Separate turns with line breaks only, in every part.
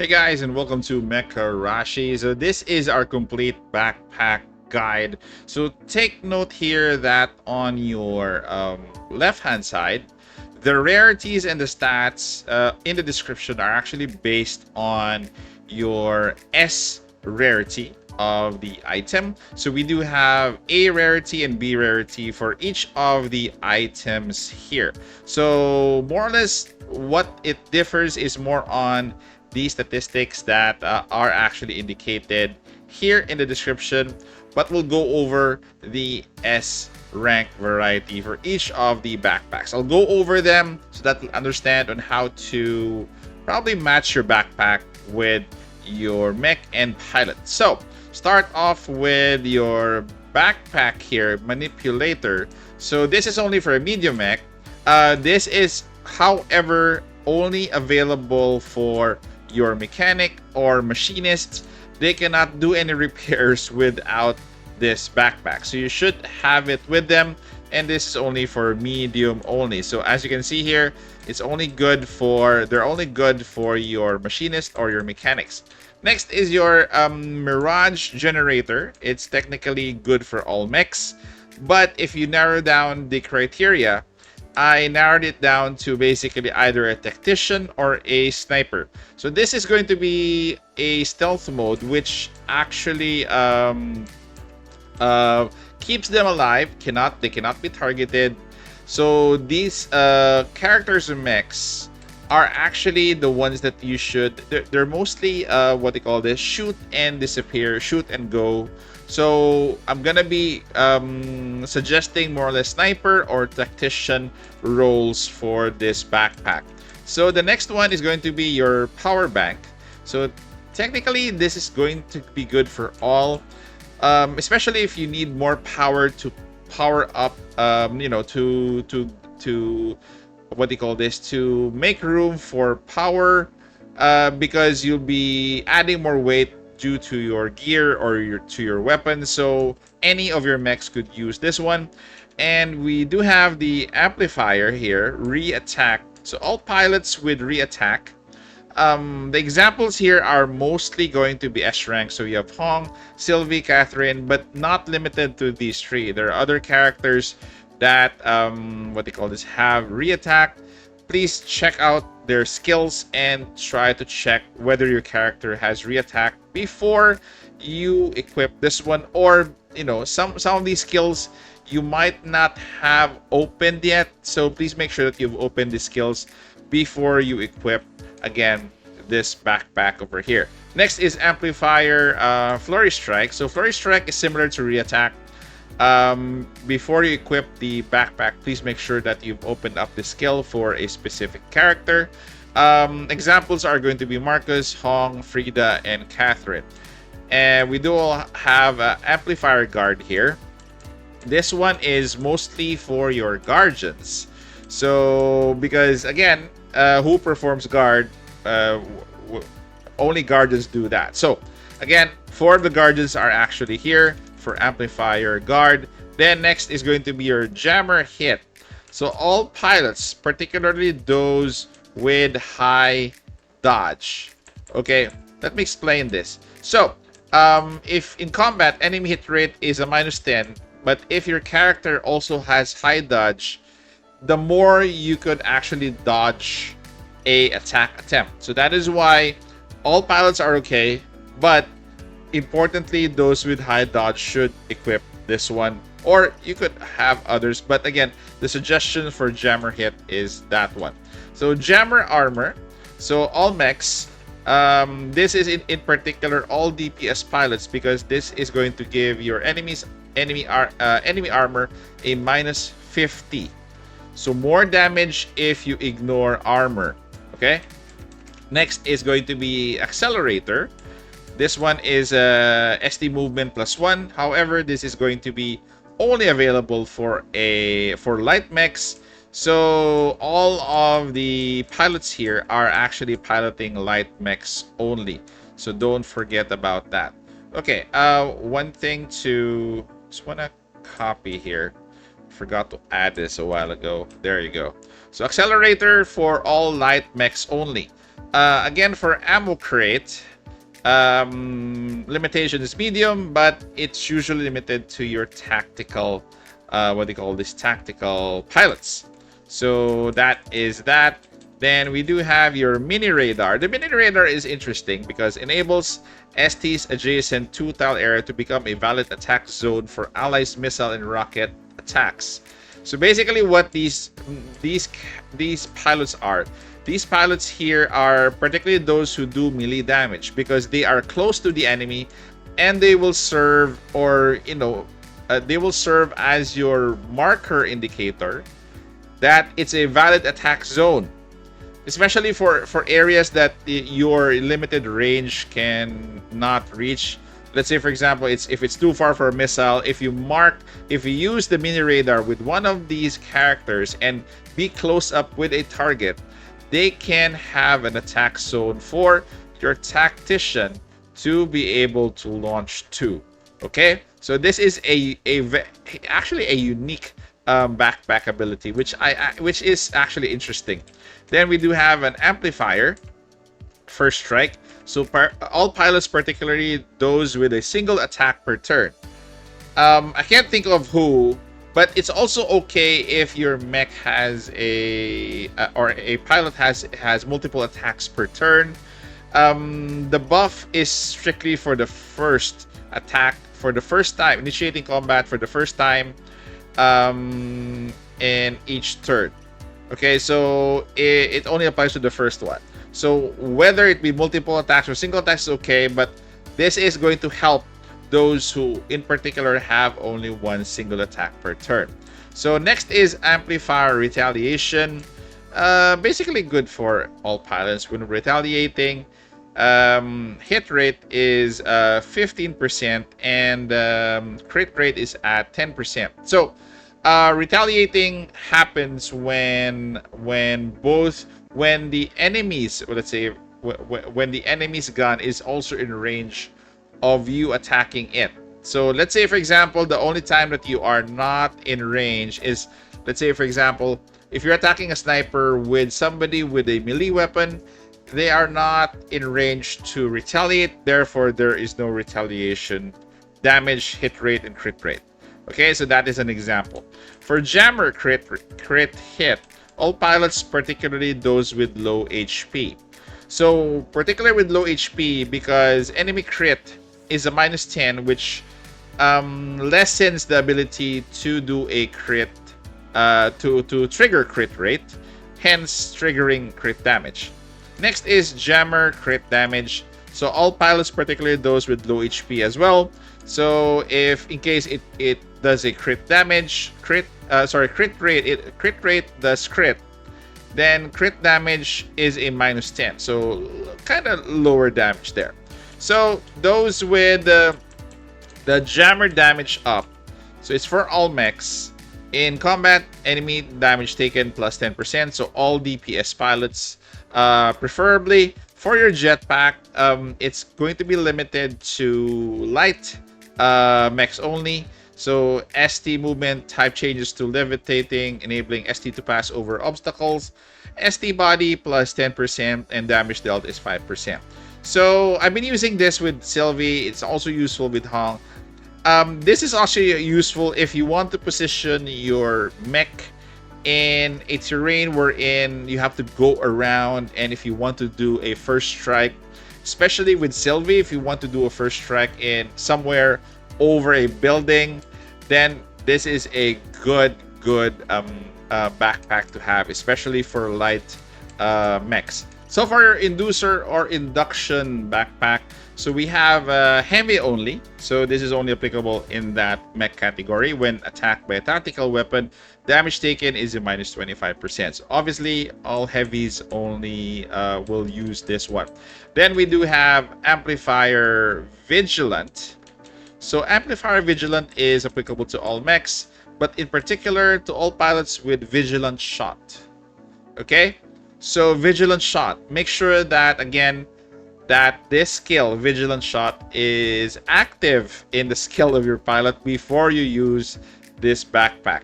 Hey guys, and welcome to Mecharashi. So this is our complete backpack guide. So take note here that on your left-hand side, the rarities and the stats in the description are actually based on your S rarity of the item. So we do have A rarity and B rarity for each of the items here. So more or less what it differs is more on the statistics that are actually indicated here in the description, but we'll go over the S rank variety for each of the backpacks. I'll go over them so that you'll understand on how to probably match your backpack with your mech and pilot. So start off with your backpack here, manipulator. So this is only for a medium mech. This is, however, only available for your mechanic or machinist. They cannot do any repairs without this backpack, so you should have it with them, and this is only for medium only. So as you can see here, they're only good for your machinist or your mechanics. Next is your Mirage generator. It's technically good for all mechs, but if you narrow down the criteria, I narrowed it down to basically either a tactician or a sniper. So this is going to be a stealth mode, which actually keeps them alive. They cannot be targeted. So these characters and mechs are actually the ones that you should. They're mostly what they call this: shoot and disappear, shoot and go. So I'm gonna be suggesting more or less sniper or tactician roles for this backpack. So the next one is going to be your power bank. So technically this is going to be good for all, especially if you need more power to power up, to what do you call this, to make room for power, because you'll be adding more weight due to your gear or your weapon. So any of your mechs could use this one. And we do have the amplifier here, re-attack. So all pilots with re-attack. The examples here are mostly going to be S rank. So you have Hong, Sylvie, Catherine, but not limited to these three. There are other characters that have re-attack. Please check out their skills and try to check whether your character has re-attack before you equip this one, or some of these skills you might not have opened yet, so please make sure that you've opened the skills before you equip again this backpack over here. Next is amplifier, flurry strike. So flurry strike is similar to re-attack. Before you equip the backpack, please make sure that you've opened up the skill for a specific character. Examples are going to be Marcus, Hong, Frida, and Catherine. And we do have amplifier guard here. This one is mostly for your guardians. So because again, who performs guard? Only guardians do that. So again, 4 of the guardians are actually here for amplifier guard. Then next is going to be your jammer hit. So all pilots, particularly those with high dodge. Okay, let me explain this. So if in combat enemy hit rate is a -10, but if your character also has high dodge, the more you could actually dodge a attack attempt. So that is why all pilots are okay, but importantly, those with high dodge should equip this one, or you could have others, but again, the suggestion for jammer hit is that one. So jammer armor, so all mechs, this is in particular all DPS pilots, because this is going to give your enemy armor a -50, so more damage if you ignore armor. Okay, next is going to be accelerator. This one is SD movement +1. However, this is going to be only available for light mechs. So all of the pilots here are actually piloting light mechs only. So don't forget about that. Okay, one thing to just wanna copy here. Forgot to add this a while ago. There you go. So accelerator for all light mechs only. Again, for ammo crate, limitation is medium, but it's usually limited to your tactical, what do you call this, tactical pilots. So that is that. Then we do have your mini radar. The mini radar is interesting because enables ST's adjacent 2-tile area to become a valid attack zone for allies' missile and rocket attacks. So basically, what these pilots are. These pilots here are particularly those who do melee damage because they are close to the enemy, and they will serve, or they will serve as your marker indicator that it's a valid attack zone, especially for areas that your limited range can not reach. Let's say, for example, if it's too far for a missile, if you use the mini radar with one of these characters and be close up with a target, they can have an attack zone for your tactician to be able to launch to. Okay, so this is actually a unique backpack ability, which is actually interesting. Then we do have an amplifier, first strike. So all pilots, particularly those with a single attack per turn. I can't think of who, but it's also okay if your mech has or a pilot has multiple attacks per turn. The buff is strictly for the first attack, for the first time, initiating combat for the first time in each turn. Okay, so it only applies to the first one. So whether it be multiple attacks or single attacks is okay, but this is going to help those who in particular have only one single attack per turn. So next is amplifier retaliation. Basically good for all pilots when retaliating. Hit rate is 15% and crit rate is at 10%. So retaliating happens when the enemies, let's say when the enemy's gun is also in range of you attacking it. So let's say, for example, the only time that you are not in range is, let's say, for example, if you're attacking a sniper with somebody with a melee weapon, they are not in range to retaliate, therefore there is no retaliation damage, hit rate, and crit rate. Okay, so that is an example. For jammer crit hit, all pilots, particularly those with low HP. So particularly with low HP, because enemy crit is a -10, which lessens the ability to do a crit, to trigger crit rate, hence triggering crit damage. Next is jammer crit damage. So all pilots, particularly those with low HP as well. So if in case it does a crit damage, crit rate does crit, then crit damage is a -10. So kind of lower damage there. So those with the jammer damage up, so it's for all mechs. In combat, enemy damage taken plus 10%. So all DPS pilots, preferably for your jetpack, it's going to be limited to light mechs only. So ST movement type changes to levitating, enabling ST to pass over obstacles. ST body plus 10% and damage dealt is 5%. So I've been using this with Sylvie. It's also useful with Hong. This is also useful if you want to position your mech in a terrain wherein you have to go around, and if you want to do a first strike, especially with Sylvie, if you want to do a first strike in somewhere over a building, then this is a good backpack to have, especially for light mechs. So for your inducer or induction backpack, so we have heavy only. So this is only applicable in that mech category. When attacked by a tactical weapon, damage taken is a -25%. So obviously, all heavies only will use this one. Then we do have amplifier vigilant. So amplifier vigilant is applicable to all mechs, but in particular to all pilots with vigilant shot. Okay, so vigilant shot. Make sure that again that this skill, vigilant shot, is active in the skill of your pilot before you use this backpack.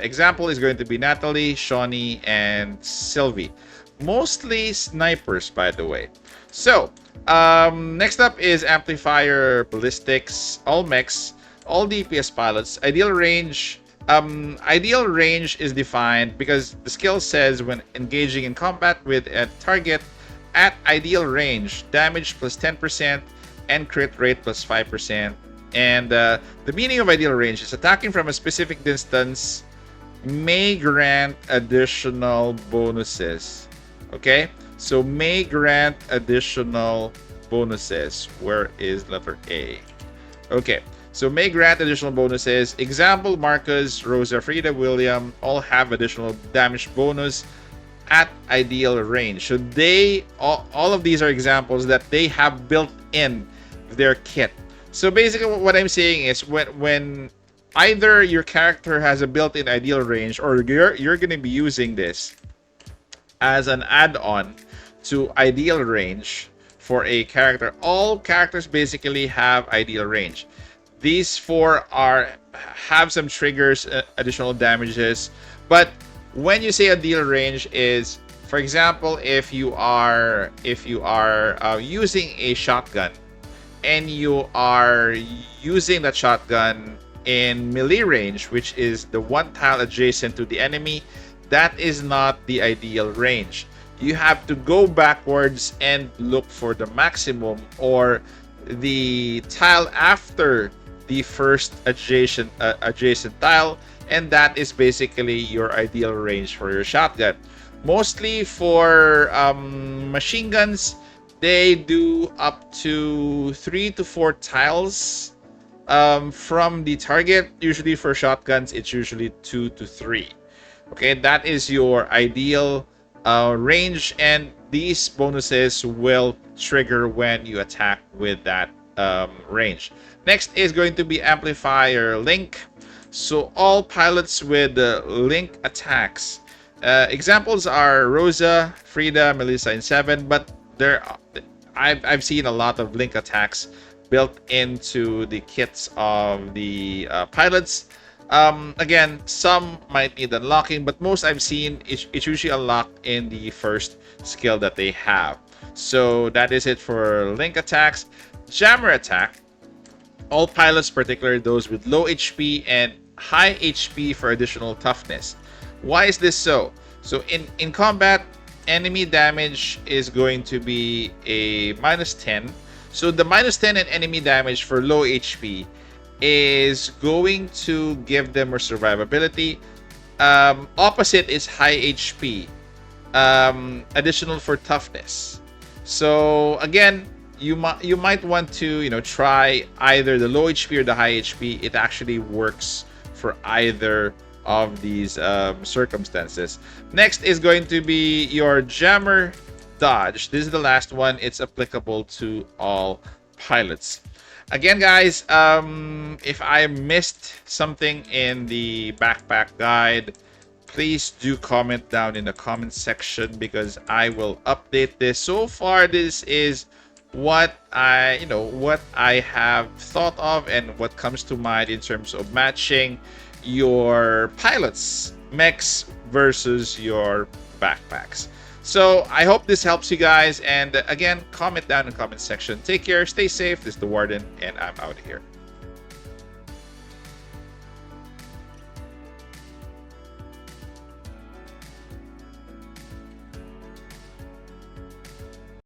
Example is going to be Natalie, Shawnee, and Sylvie. Mostly snipers, by the way. So, next up is amplifier, ballistics, all mechs, all DPS pilots. Ideal range is defined because the skill says when engaging in combat with a target at ideal range, damage plus 10% and crit rate plus 5%. And the meaning of ideal range is attacking from a specific distance may grant additional bonuses. Okay, so may grant additional bonuses. Where is letter A? Okay, so may grant additional bonuses. Example, Marcus, Rosa, Frida, William all have additional damage bonus at ideal range. So they all of these are examples that they have built in their kit. So basically what I'm saying is when either your character has a built-in ideal range or you're going to be using this as an add-on to ideal range for a character. All characters basically have ideal range. These four have some triggers, additional damages, but when you say ideal range is, for example, if you are using a shotgun and you are using that shotgun in melee range, which is the one tile adjacent to the enemy, that is not the ideal range. You have to go backwards and look for the maximum or the tile after the first adjacent tile, and that is basically your ideal range for your shotgun. Mostly for machine guns, they do up to 3 to 4 tiles from the target. Usually for shotguns, it's usually 2 to 3. Okay, that is your ideal range, and these bonuses will trigger when you attack with that range. Next is going to be amplifier link. So all pilots with link attacks. Examples are Rosa, Frida, Melissa, and Seven, but I've seen a lot of link attacks built into the kits of the pilots. Again, some might need unlocking, but most I've seen it's usually unlocked in the first skill that they have. So that is it for link attacks. Jammer attack. All pilots, particularly those with low HP and high HP for additional toughness. Why is this so? So in combat, enemy damage is going to be a -10. So the -10 in enemy damage for low HP is going to give them more survivability. Opposite is high HP, additional for toughness. So again, you might want to try either the low HP or the high HP. It actually works for either of these circumstances. Next is going to be your jammer dodge. This is the last one. It's applicable to all pilots. Again, guys, if I missed something in the backpack guide, please do comment down in the comment section because I will update this. So far, this is what I have thought of and what comes to mind in terms of matching your pilots, mechs versus your backpacks. So I hope this helps you guys, and again, comment down in the comment section. Take care, stay safe. This is the Warden, and I'm out of here.